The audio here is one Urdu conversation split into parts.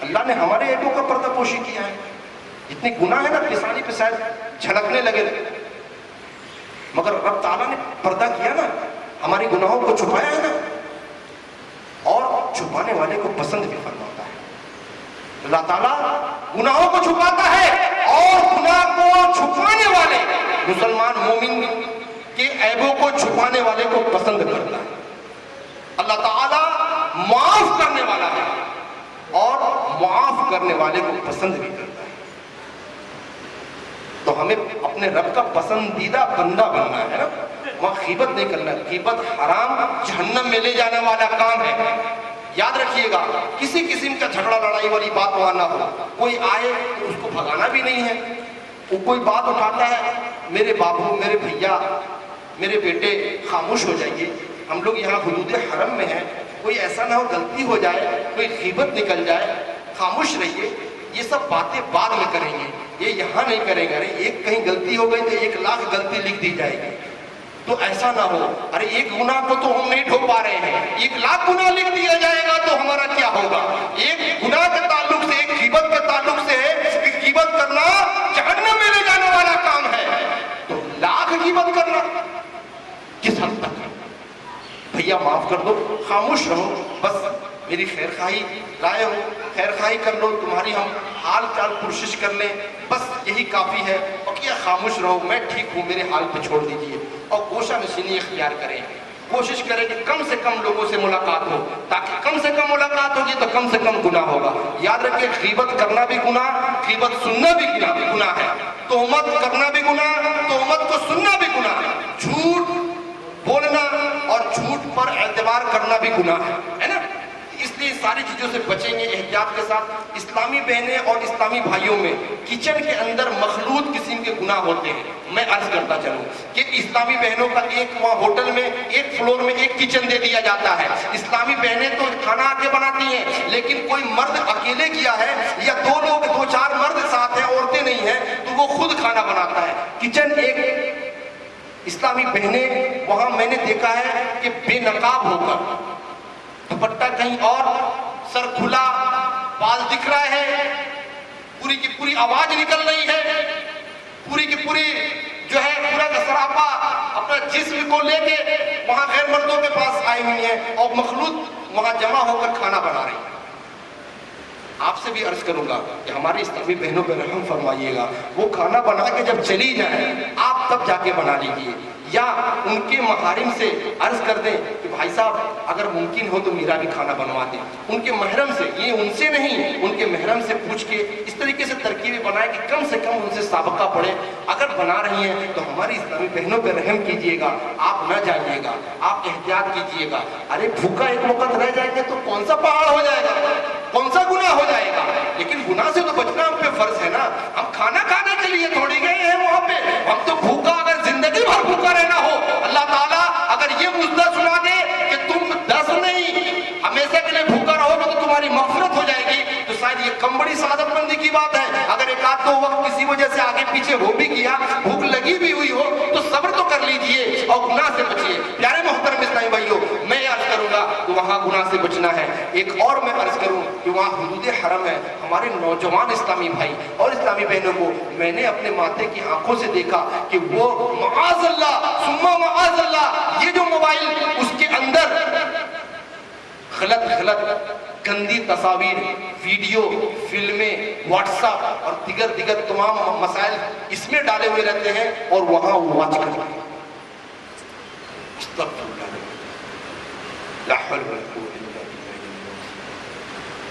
اللہ نے ہمارے عیبوں کا پردہ پوشی کیا ہے. اتنے گناہ ہے نا لسانی پہ شاید جھلکنے لگے, مگر رب تعالیٰ نے پردہ کیا نا, ہماری گناہوں کو چھپایا ہے نا, اور چھپانے والے کو پسند بھی فرماتا ہے. اللہ تعالیٰ گناہوں کو چھپاتا ہے اور گناہ کو چھپانے والے مسلمان مومن کے عیبوں کو چھپانے والے کو پسند کرتا ہے. اللہ تعالیٰ معاف کرنے والا ہے اور معاف کرنے والے کو پسند بھی کرتا ہے. تو ہمیں اپنے رب کا پسندیدہ بندہ بننا ہے نا. وہاں غیبت نہیں کرنا. غیبت حرام, جہنم میں لے جانے والا کام ہے. یاد رکھیے گا, کسی قسم کا جھگڑا لڑائی والی بات وہاں نہ ہو. کوئی آئے تو اس کو بھگانا بھی نہیں ہے. وہ کوئی بات اٹھاتا ہے, میرے بابو, میرے بھیا, میرے بیٹے خاموش ہو جائیے, ہم لوگ یہاں حدود حرم میں ہیں, کوئی ایسا نہ ہو غلطی ہو جائے, کوئی غیبت نکل جائے, خاموش رہیے. یہ سب باتیں بعد میں کریں گے, یہ یہاں نہیں کریں گے. ارے ایک کہیں غلطی ہو گئی تو 1,00,000 غلطی لکھ دی جائے گی. تو ایسا نہ ہو. ارے ایک گناہ کو تو ہم نہیں ڈھو پا رہے ہیں, 1,00,000 گناہ لکھ دیا جائے گا تو ہمارا کیا ہوگا. ایک گناہ کے تعلق سے, ایک غیبت کے تعلق سے ہے کہ غیبت کرنا جہنم میں لے جانے والا کام ہے. تو 1,00,000 غیبت کرنا کس حد تک. بھیا معاف کر دو, خاموش رہو, بس میری خیر خواہی لائے ہو, خیر خواہی کر لو, تمہاری ہم حال چال پرسش کر لیں, بس یہی کافی ہے. اور کیا خاموش رہو, میں ٹھیک ہوں, میرے حال پہ چھوڑ دیجئے. اور گوشہ نشینی اختیار کریں, کوشش کریں کہ کم سے کم لوگوں سے ملاقات ہو, تاکہ کم سے کم ملاقات ہوگی تو کم سے کم گناہ ہوگا. یاد رکھیں, غیبت کرنا بھی گناہ, غیبت سننا بھی گناہ ہے, تہمت کرنا بھی گناہ, تہمت کو سننا بھی گناہ, جھوٹ بولنا اور جھوٹ پر اعتبار کرنا بھی گناہ ہے نا. اس لیے ساری چیزوں سے بچیں گے احتیاط کے ساتھ. اسلامی بہنیں اور اسلامی بھائیوں میں کچن کے اندر مخلوط قسم کے گناہ ہوتے ہیں. میں عرض کرتا چلوں کہ اسلامی بہنوں کا ایک وہاں ہوٹل میں ایک فلور میں ایک کچن دے دیا جاتا ہے. اسلامی بہنیں تو کھانا آکے بناتی ہیں, لیکن کوئی مرد اکیلے کیا ہے یا 2 لوگ 2-4 مرد ساتھ ہیں, عورتیں نہیں ہیں, تو وہ خود کھانا بناتا ہے. کچن ایک. اسلامی بہنیں وہاں میں نے دیکھا ہے کہ بے نقاب ہو کر, دوپٹہ کہیں اور, سر کھلا, بال دکھ رہا ہے, پوری کی پوری آواز نکل رہی ہے, پوری کی پوری جو ہے پورا کا سراپا اپنا جسم کو لے کے وہاں غیر مردوں کے پاس آئی ہوئی ہیں اور مخلوط وہاں جمع ہو کر کھانا بنا رہی ہیں. آپ سے بھی عرض کروں گا کہ ہماری اسلامی بہنوں پہ رحم فرمائیے گا. وہ کھانا بنا کے جب چلی جائیں, آپ تب جا کے بنا لیجیے, یا ان کے محارم سے عرض کر دیں کہ بھائی صاحب اگر ممکن ہو تو میرا بھی کھانا بنوا دیں. ان کے محرم سے, یہ ان سے نہیں, ان کے محرم سے پوچھ کے اس طریقے سے ترکیبیں بنائیں کہ کم سے کم ان سے سابقہ پڑے. اگر بنا رہی ہیں تو ہماری اسلامی بہنوں پہ رحم کیجیے گا, آپ نہ جائیے گا, آپ احتیاط کیجیے گا. ارے بھوکا ایک وقت رہ جائیں گے تو کون سا پہاڑ ہو جائے گا, کون سا گناہ ہو جائے گا. لیکن گناہ سے تو بچنا ہم پہ فرض ہے نا. ہم کھانا کھانے کے لیے تھوڑی گئے ہیں وہاں پہ. ہم تو بھوکا, اگر زندگی بھر بھوکا رہنا ہو, اللہ تعالیٰ اگر یہ مجدہ سنا دے کہ تم 10 نہیں ہمیشہ کے لیے بھوکا رہو گے تو تمہاری مغفرت ہو جائے گی, تو شاید یہ کم بڑی سعادت مندی کی بات ہے. اگر 1-2 وقت کسی وجہ سے آگے پیچھے ہو بھی گیا, بھوک لگی بھی ہوئی ہو, تو صبر تو کر لیجئے اور گناہ سے بچیے. پیارے محترم اسلامی بھائیوں, میں عرض کروں گا کہ وہاں گناہ سے بچنا ہے. ایک اور میں عرض کروں کہ وہاں حدود حرم ہے. ہمارے نوجوان اسلامی بھائی اور اسلامی بہنوں کو میں نے اپنے ماتھے کی آنکھوں سے دیکھا کہ وہ معاذ اللہ ثم معاذ اللہ, یہ جو موبائل اس کے اندر غلط گندی تصاویر, ویڈیو, فلمیں, واٹس ایپ اور دیگر تمام مسائل اس میں ڈالے ہوئے رہتے ہیں, اور وہاں وہ واچ کرتے ہیں.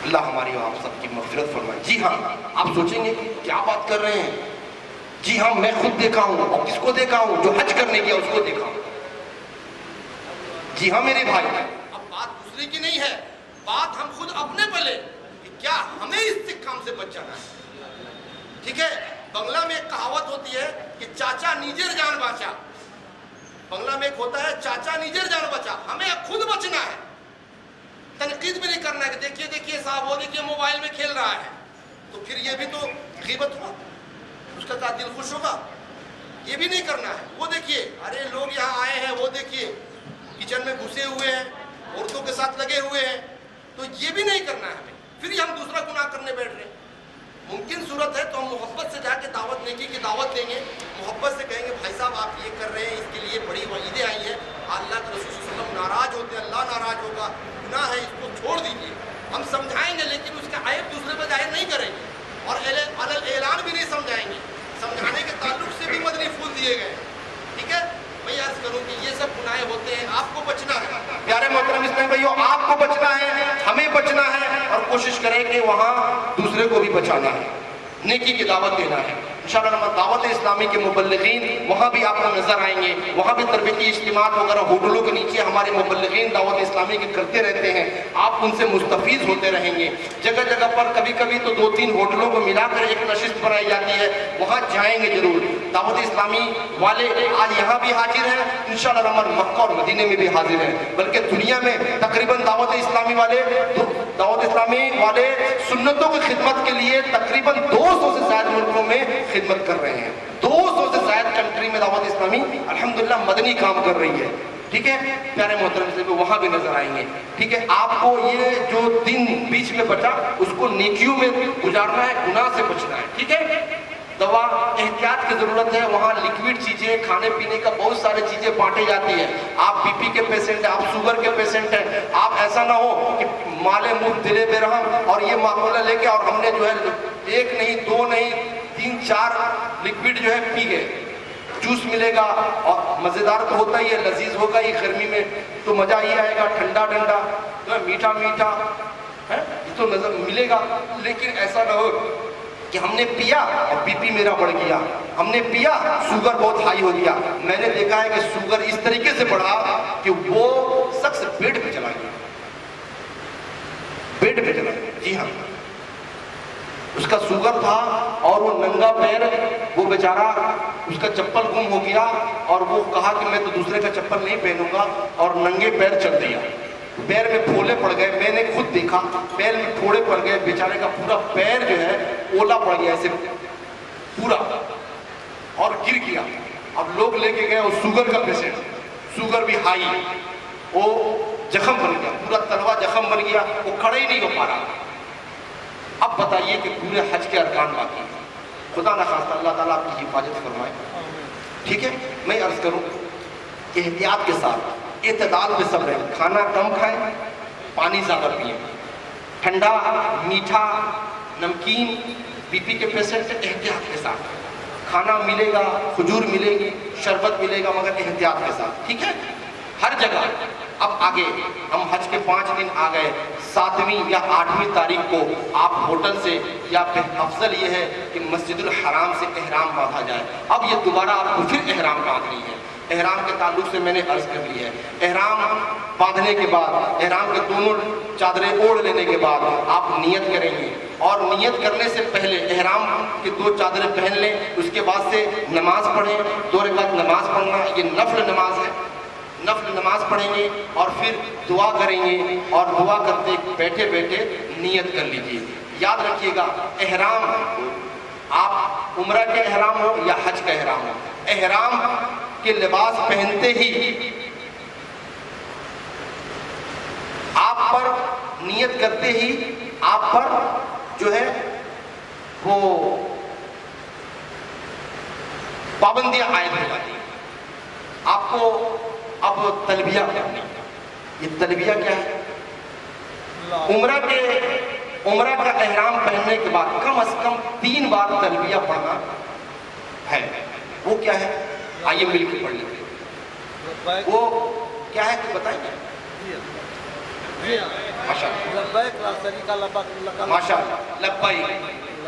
اللہ ہماری اور آپ سب کی مغفرت فرمائے. جی ہاں, آپ سوچیں گے کیا بات کر رہے ہیں. جی ہاں, میں خود دیکھا ہوں. اور کس کو دیکھا ہوں؟ جو حج کرنے گیا اس کو دیکھا ہوں. جی ہاں میرے بھائی, اب بات دوسرے کی نہیں ہے, بات ہم خود اپنے پہ لیں کہ کیا ہمیں اس کام سے بچ جانا ہے. ٹھیک ہے, بنگلہ میں ایک کہاوت ہوتی ہے کہ چاچا نیجر جان بچا. بنگلہ میں ایک ہوتا ہے چاچا نیجر جان بچا. ہمیں خود بچنا ہے, تنقید بھی نہیں کرنا ہے کہ دیکھیے صاحب وہ دیکھیے موبائل میں کھیل رہا ہے, تو پھر یہ بھی تو غیبت ہوا, اس کا کیا دل خوش ہوگا. یہ بھی نہیں کرنا ہے. وہ دیکھیے, ارے لوگ یہاں آئے ہیں, وہ دیکھیے کچن میں گھسے ہوئے ہیں, عورتوں کے ساتھ لگے ہوئے ہیں, تو یہ بھی نہیں کرنا ہے ہمیں. پھر ہم دوسرا گناہ کرنے بیٹھ رہے ہیں. ممکن صورت ہے تو ہم محبت سے جا کے دعوت نیکی کی دعوت دیں گے, محبت سے کہیں گے بھائی صاحب آپ یہ کر رہے ہیں, اس کے لیے بڑی وعیدیں آئی ہیں, اللہ کے رسول صلی اللہ علیہ وسلم ناراض ہوتے ہیں, اللہ ناراض ہوگا, گناہ ہے, اس کو چھوڑ دیجیے. ہم سمجھائیں گے لیکن اس کا عیب دوسرے پہ ظاہر نہیں کریں گے, اور اعلان بھی نہیں سمجھائیں گے. سمجھانے کے تعلق سے بھی مدنی پھول دیے گئے. ٹھیک ہے, میں عرض کروں کہ یہ سب گناہ ہوتے ہیں, آپ کو بچنا ہے. پیارے محترم اسلامی بھائیو, آپ کو بچنا ہے, ہمیں بچنا ہے, اور کوشش کریں کہ وہاں دوسرے کو بھی بچانا ہے, نیکی کی دعوت دینا ہے. انشاءاللہ دعوت اسلامی کے مبلغین وہاں بھی آپ کو نظر آئیں گے, وہاں بھی تربیتی اجتماعات وغیرہ ہوٹلوں کے نیچے ہمارے مبلغین دعوت اسلامی کے کرتے رہتے ہیں, آپ ان سے مستفیض ہوتے رہیں گے. جگہ جگہ پر کبھی کبھی تو 2-3 ہوٹلوں کو ملا کر ایک نشست بنائی جاتی ہے, وہاں جائیں گے ضرور. دعوت اسلامی والے آج یہاں بھی حاضر ہیں, انشاءاللہ رحمان مکہ اور مدینے میں بھی حاضر ہیں, بلکہ دنیا میں تقریباً دعوت اسلامی والے سنتوں کی خدمت کے لیے تقریباً 200 سے زائد ملکوں میں خدمت کر رہے ہیں. 200 سے زائد کنٹری میں دعوت اسلامی الحمدللہ مدنی کام کر رہی ہے. ٹھیک ہے, پیارے محترم سے وہاں بھی نظر آئیں گے. ٹھیک ہے, آپ کو یہ جو دن بیچ میں بچا اس کو نیکیوں میں گزارنا ہے, گناہ سے بچنا ہے. ٹھیک ہے, دوا احتیاط کی ضرورت ہے, وہاں لیکوڈ چیزیں, کھانے پینے کا بہت سارے چیزیں بانٹے جاتی ہیں. آپ بی پی کے پیشنٹ ہیں, آپ شوگر کے پیشنٹ ہیں, آپ ایسا نہ ہو کہ مالے منہ دلے بے رحم اور یہ معقولہ لے کے اور ہم نے جو ہے 1 نہیں 2 نہیں 3-4 لیکوڈ جو ہے پی گئے. جوس ملے گا اور مزیدار تو ہوتا ہی ہے, لذیذ ہوگا ہی, گرمی میں تو مزہ ہی آئے گا, ٹھنڈا ٹھنڈا جو ہے میٹھا میٹھا ہے تو نظر ملے گا. لیکن ایسا نہ ہو کہ ہم نے پیا اور بی پی میرا بڑھ گیا, ہم نے پیا شوگر بہت ہائی ہو گیا. میں نے دیکھا ہے کہ شوگر اس طریقے سے بڑھا کہ وہ شخص بیڈ پہ چلا گیا, بیڈ پہ چلا گیا. جی ہاں, اس کا شوگر تھا اور وہ ننگا پیر, وہ بیچارہ اس کا چپل گم ہو گیا اور وہ کہا کہ میں تو دوسرے کا چپل نہیں پہنوں گا, اور ننگے پیر چل دیا. پیر میں پھولے پڑ گئے, میں نے خود دیکھا پیر میں پھوڑے پڑ گئے, بیچارے کا پورا پیر جو ہے اولا پڑ گیا ایسے پورا اور گر گیا. اب لوگ لے کے گئے, وہ شوگر کا پیشنٹ, شوگر بھی ہائی, وہ زخم بن گیا, پورا تلوا زخم بن گیا, وہ کھڑا ہی نہیں ہو پا رہا. اب بتائیے کہ پورے حج کے ارکان باقی ہیں. خدا نخواستہ اللہ تعالیٰ آپ کی حفاظت فرمائے. ٹھیک ہے, میں عرض کروں کہ احتیاط کے ساتھ اعتدال پہ سب رہیں, کھانا کم کھائیں, پانی زیادہ پئیں, ٹھنڈا میٹھا نمکین, بی پی کے پیشنٹ احتیاط کے ساتھ. کھانا ملے گا, کھجور ملے گی, شربت ملے گا, مگر احتیاط کے ساتھ. ٹھیک ہے, ہر جگہ. اب آگے ہم حج کے 5 دن آ گئے, 7ویں یا 8ویں تاریخ کو آپ ہوٹل سے, یا افضل یہ ہے کہ مسجد الحرام سے احرام باندھا جائے. اب یہ دوبارہ آپ کو پھر احرام باندھنی ہے. احرام کے تعلق سے میں نے عرض کر لی ہے, احرام باندھنے کے بعد, احرام کے دونوں چادریں اوڑھ لینے کے بعد آپ نیت کریں گے, اور نیت کرنے سے پہلے احرام کی 2 چادریں پہن لیں. اس کے بعد سے نماز پڑھیں, 2 رکعت نماز پڑھنا, یہ نفل نماز ہے, نفل نماز پڑھیں گے اور پھر دعا کریں گے, اور دعا کرتے بیٹھے بیٹھے نیت کر لیجیے. یاد رکھیے گا, احرام آپ عمرہ کے احرام ہو یا حج کا احرام ہو, احرام کے لباس پہنتے ہی آپ پر, نیت کرتے ہی آپ پر جو ہے وہ پابندیاں عائد ہو جاتی ہیں. آپ کو اب تلبیہ کرنی. یہ تلبیہ کیا ہے؟ عمرہ کا احرام پہننے کے بعد کم از کم 3 بار تلبیہ پڑھنا ہے. وہ کیا ہے؟ آئیے مل کے پڑھ لیتے ہیں. وہ کیا ہے کہ بتائیں گے؟ ماشاء اللہ, ماشاء اللہ. لبیک,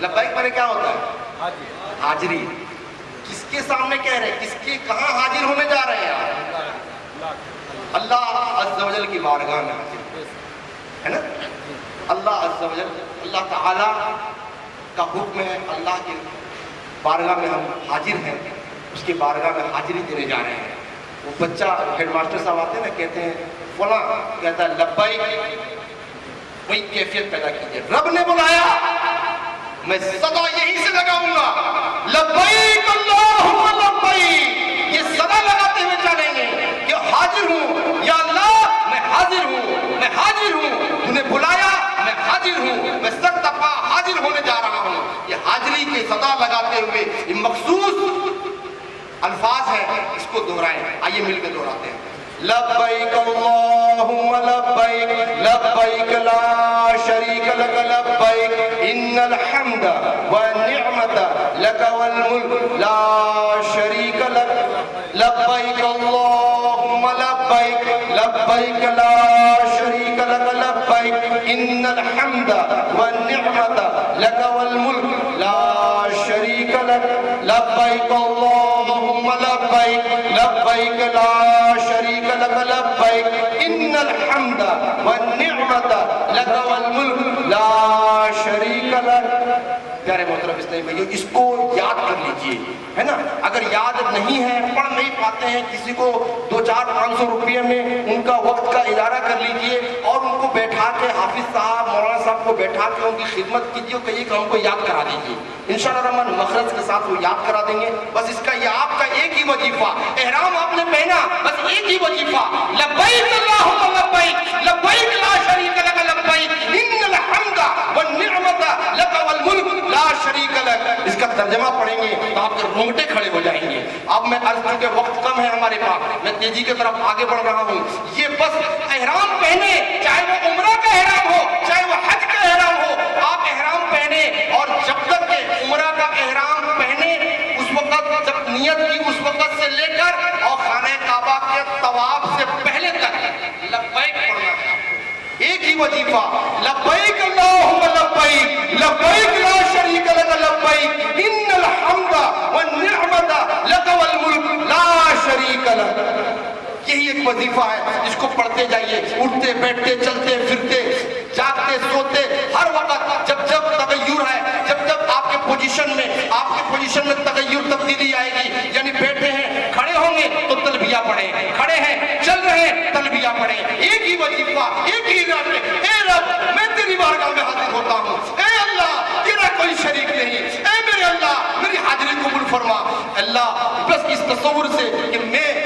لبیک پر کیا ہوتا ہے؟ حاضری. کس کے سامنے کہہ رہے ہیں, کس کے کہاں حاضر ہونے جا رہے ہیں آپ؟ اللہ عز و جل کی بارگاہ میں حاضر ہے نا. اللہ عز و جل, اللہ تعالیٰ کا حکم ہے, اللہ کی بارگاہ میں ہم حاضر ہیں, اس کی بارگاہ میں حاضری دینے جا رہے ہیں. وہ بچہ ہیڈ ماسٹر صاحب آتے ہیں نا, کہتے ہیں فلاں, کہتا ہے لبیک, وہی کیفیت پیدا کیجیے. رب نے بلایا, میں صدا یہی سے لگاؤں گا, لبیک اللہم لبیک. یہ صدا لگاتے ہوئے چلیں گے کہ حاضر ہوں یا اللہ, میں حاضر ہوں, میں حاضر ہوں, تو نے بلایا, میں حاضر ہوں, میں سر تپا حاضر یہ مخصوص الفاظ ہیں، اس کو دہرائیں. آئیے مل کے دہراتے ہیں. لبیک اللہم لبیک لبیک لا شریک لک لبیک ان الحمد والنعمت لک والملک لا شریک لک لبیک اللہم لبیک لبیک لا شریک لک لبیک ان الحمد والنعمت لک والملک لا شریک لک لبیک اللہم لبیک لبیک لا شریک لک لبیک ان الحمد والنعمت لک والملک لا شریک لک. پیارے محترم اسلامی بھائیو، اس کو یاد کر لیجئے، ہے نا. اگر یاد نہیں ہے، پڑھ نہیں پاتے ہیں، کسی کو 200-500 روپے میں ان کا وقت کا ادارہ کر لیجئے اور ان کو بیٹھا کے حافظ صاحب مولانا صاحب کو بیٹھا کے ان کی خدمت کیجئے اور کہیے کہ ہم کو یاد کرا دیجئے. انشاءاللہ الرحمن مخرج کے ساتھ وہ یاد کرا دیں گے. بس اس کا یہ آپ کا ایک ہی وظیفہ، احرام آپ نے پہنا، بس ایک ہی وظیفہ، لبیک اللہم لبیک لبیک لا شریک لک لبیک ان الحمد والنعمت لک والملک لا شریک لک. اس کا ترجمہ پڑھیں گے تو آپ کے رونگٹے کھڑے ہو جائیں گے. اب میں عرض کر کے وقت کم ہے ہمارے پاس، میں تیزی کی طرف آگے بڑھ رہا ہوں. یہ بس احرام پہنے، چاہے وہ عمرہ کا احرام ہو چاہے وہ حج کا احرام ہو، آپ احرام پہنے اور جب تک کہ عمرہ کا احرام پہنے اس وقت جب نیت کی اس وقت سے لے کر اور خانہ کعبہ کے طواف سے پہلے تک لبیک پڑھنا ہے. ایک ہی وظیفہ، لبیک اللہم لبیک لبیک لا شریک لک لبیک ان الحمد والنعمت لک والملک لا شریک لک. یہی ایک وظیفہ ہے جس کو پڑھتے جائیے، اٹھتے بیٹھتے چلتے پھرتے جاگتے سوتے ہر وقت. جب جب تغیر ہے، جب جب آپ کے پوزیشن میں تغیر تبدیلی آئے گی، یعنی بیٹھے ہیں کھڑے ہوں گے تو تلبیہ پڑھیں، کھڑے ہیں چل رہے ہیں تلبیہ پڑھیں. ایک ہی وظیفہ، ایک ہی رب. اے رب میں تیری بارگاہ میں حاضر ہوتا ہوں، اے اللہ تیرا کوئی شریک نہیں، اے میرے اللہ میری حاضری قبول فرما. اللہ بس اس تصور سے کہ میں